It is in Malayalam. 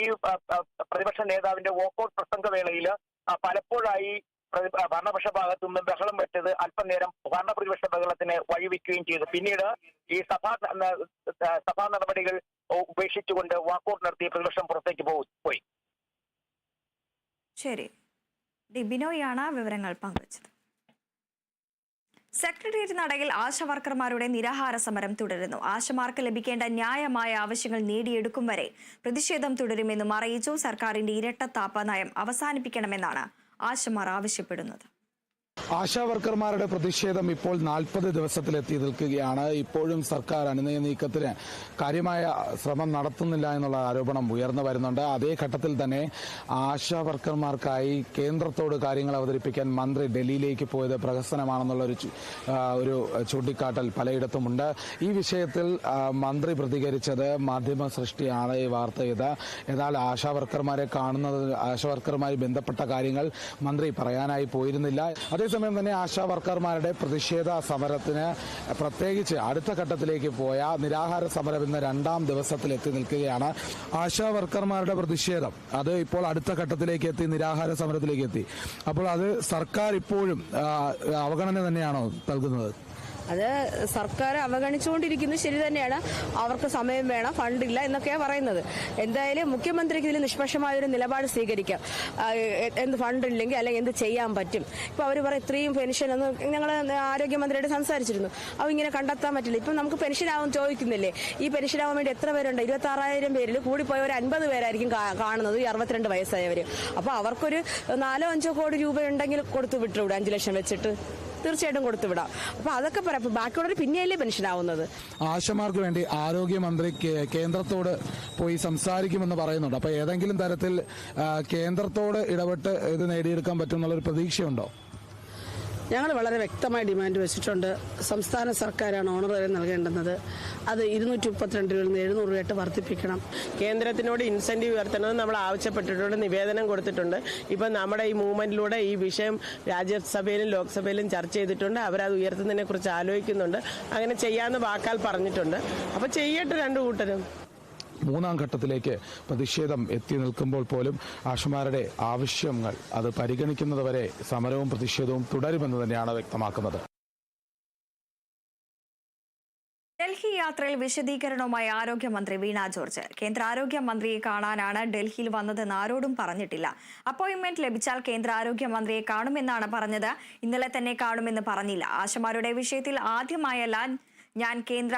ഈ പ്രതിപക്ഷ നേതാവിന്റെ വോക്കൌട്ട് പ്രസംഗവേളയിൽ പലപ്പോഴായി ഭരണപക്ഷ ഭാഗത്തു നിന്നും ബഹളം വെച്ചത് അല്പനേരം ഭരണപ്രതിപക്ഷ ബഹളത്തിന് വഴിവെക്കുകയും ചെയ്തു. പിന്നീട് ഈ സഭാ നടപടികൾ ഉപേക്ഷിച്ചുകൊണ്ട് വാക്കൌട്ട് നടത്തിയ പ്രതിപക്ഷം പുറത്തേക്ക് പോയി. ശരി, ബിനോയാണ് വിവരങ്ങൾ പങ്കുവച്ചത്. സെക്രട്ടേറിയറ്റ് നടയിൽ ആശാവർക്കർമാരുടെ നിരാഹാര സമരം തുടരുന്നു. ആശമാർക്ക് ലഭിക്കേണ്ട ന്യായമായ ആവശ്യങ്ങൾ നേടിയെടുക്കും വരെ പ്രതിഷേധം തുടരുമെന്നും അറിയിച്ചു. സർക്കാരിന്റെ ഇരട്ടത്താപ്പ് നയം അവസാനിപ്പിക്കണമെന്നാണ് ആശമാർ ആവശ്യപ്പെടുന്നത്. ആശാവർക്കർമാരുടെ പ്രതിഷേധം ഇപ്പോൾ 40 ദിവസത്തിലെത്തി നിൽക്കുകയാണ്. ഇപ്പോഴും സർക്കാർ അനുനയ നീക്കത്തിന് കാര്യമായ ശ്രമം നടത്തുന്നില്ല എന്നുള്ള ആരോപണം ഉയർന്നു വരുന്നുണ്ട്. അതേ ഘട്ടത്തിൽ തന്നെ ആശാവർക്കർമാർക്കായി കേന്ദ്രത്തോട് കാര്യങ്ങൾ അവതരിപ്പിക്കാൻ മന്ത്രി ഡൽഹിയിലേക്ക് പോയത് പ്രഹസനമാണെന്നുള്ള ഒരു ചൂണ്ടിക്കാട്ടൽ പലയിടത്തുമുണ്ട്. ഈ വിഷയത്തിൽ മന്ത്രി പ്രതികരിച്ചത് മാധ്യമ സൃഷ്ടിയാണ് ഈ വാർത്ത ഇത്. എന്നാൽ ആശാവർക്കർമാരെ കാണുന്നത് ആശാവർക്കർമാരുമായി ബന്ധപ്പെട്ട കാര്യങ്ങൾ മന്ത്രി പറയാനായി പോയിരുന്നില്ല. അതേസമയം തന്നെ ആശാവർക്കർമാരുടെ പ്രതിഷേധ സമരത്തിന് പ്രത്യേകിച്ച് അടുത്ത ഘട്ടത്തിലേക്ക് പോയ നിരാഹാര സമരം ഇന്ന് 2ാം ദിവസത്തിലെത്തി നിൽക്കുകയാണ്. ആശാവർക്കർമാരുടെ പ്രതിഷേധം അത് ഇപ്പോൾ അടുത്ത ഘട്ടത്തിലേക്ക് എത്തി, നിരാഹാര സമരത്തിലേക്ക് എത്തി. അപ്പോൾ അത് സർക്കാർ ഇപ്പോഴും അവഗണന തന്നെയാണോ നൽകുന്നത്? അത് സർക്കാർ അവഗണിച്ചുകൊണ്ടിരിക്കുന്നത് ശരി തന്നെയാണ്. അവർക്ക് സമയം വേണം, ഫണ്ടില്ല എന്നൊക്കെയാണ് പറയുന്നത്. എന്തായാലും മുഖ്യമന്ത്രിക്ക് ഇതിൽ നിഷ്പക്ഷമായൊരു നിലപാട് സ്വീകരിക്കാം. എന്ത് ഫണ്ടില്ലെങ്കിൽ അല്ലെങ്കിൽ എന്ത് ചെയ്യാൻ പറ്റും. ഇപ്പോൾ അവർ പറയും ഇത്രയും പെൻഷൻ എന്ന് ഞങ്ങൾ ആരോഗ്യമന്ത്രിയോട് സംസാരിച്ചിരുന്നു. അവ ഇങ്ങനെ കണ്ടെത്താൻ പറ്റില്ല. ഇപ്പം നമുക്ക് പെൻഷനാവും ചോദിക്കുന്നില്ലേ? ഈ പെൻഷനാവാൻ വേണ്ടി എത്ര പേരുണ്ട്? 26,000 പേരിൽ കൂടിപ്പോയ ഒരു 50 പേരായിരിക്കും കാണുന്നത്, ഈ 62 വയസ്സായവർ. അപ്പോൾ അവർക്കൊരു 4-5 കോടി രൂപ ഉണ്ടെങ്കിൽ കൊടുത്തു വിട്ടുവിടും. 5 ലക്ഷം വെച്ചിട്ട് തീർച്ചയായിട്ടും കൊടുത്തുവിടാം. അപ്പൊ അതൊക്കെ പറയാം. ബാക്കിയുള്ളവർ പിന്നെയല്ലേ പെൻഷനാവുന്നത്? ആശമാർക്ക് വേണ്ടി ആരോഗ്യമന്ത്രി കേന്ദ്രത്തോട് പോയി സംസാരിക്കുമെന്ന് പറയുന്നുണ്ട്. അപ്പൊ ഏതെങ്കിലും തരത്തിൽ കേന്ദ്രത്തോട് ഇടപെട്ട് ഇത് നേടിയെടുക്കാൻ പറ്റുമെന്നുള്ളൊരു പ്രതീക്ഷയുണ്ടോ? ഞങ്ങൾ വളരെ വ്യക്തമായി ഡിമാൻഡ് വെച്ചിട്ടുണ്ട്. സംസ്ഥാന സർക്കാരാണ് ഓണററി നൽകേണ്ടുന്നത്. അത് 232 രൂപയിൽ നിന്ന് 700 രൂപയായിട്ട് വർദ്ധിപ്പിക്കണം. കേന്ദ്രത്തിനോട് ഇൻസെന്റീവ് ഉയർത്തണമെന്ന് നമ്മൾ ആവശ്യപ്പെട്ടിട്ടുണ്ട്, നിവേദനം കൊടുത്തിട്ടുണ്ട്. ഇപ്പം നമ്മുടെ ഈ മൂവ്മെന്റിലൂടെ ഈ വിഷയം രാജ്യസഭയിലും ലോക്സഭയിലും ചർച്ച ചെയ്തിട്ടുണ്ട്. അവരത് ഉയർത്തുന്നതിനെ കുറിച്ച് ആലോചിക്കുന്നുണ്ട്. അങ്ങനെ ചെയ്യാമെന്ന് വാക്കാൽ പറഞ്ഞിട്ടുണ്ട്. അപ്പൊ ചെയ്യട്ടെ രണ്ടു കൂട്ടരും. 3ാം ഘട്ടത്തിലേക്ക് പ്രതിഷേധം എത്തി നിൽക്കുമ്പോൾ പോലും ആശമാരുടെ ആവശ്യങ്ങൾ അത് പരിഗണിക്കുന്നതുവരെ സമരവും പ്രതിഷേധവും തുടരുമെന്ന് തന്നെയാണ് വ്യക്തമാക്കുന്നത്. ഡൽഹി യാത്രയിൽ വിശദീകരണവുമായി ആരോഗ്യമന്ത്രി വീണ ജോർജ്. കേന്ദ്ര ആരോഗ്യമന്ത്രിയെ കാണാനാണ് ഡൽഹിയിൽ വന്നതെന്ന് ആരോടും പറഞ്ഞിട്ടില്ല. അപ്പോയിന്റ്മെന്റ് ലഭിച്ചാൽ കേന്ദ്ര ആരോഗ്യമന്ത്രിയെ കാണുമെന്നാണ് പറഞ്ഞത്. ഇന്നലെ തന്നെ കാണുമെന്ന് പറഞ്ഞില്ല. ആശമാരുടെ വിഷയത്തിൽ ആദ്യമായല്ല ഞാൻ കേന്ദ്ര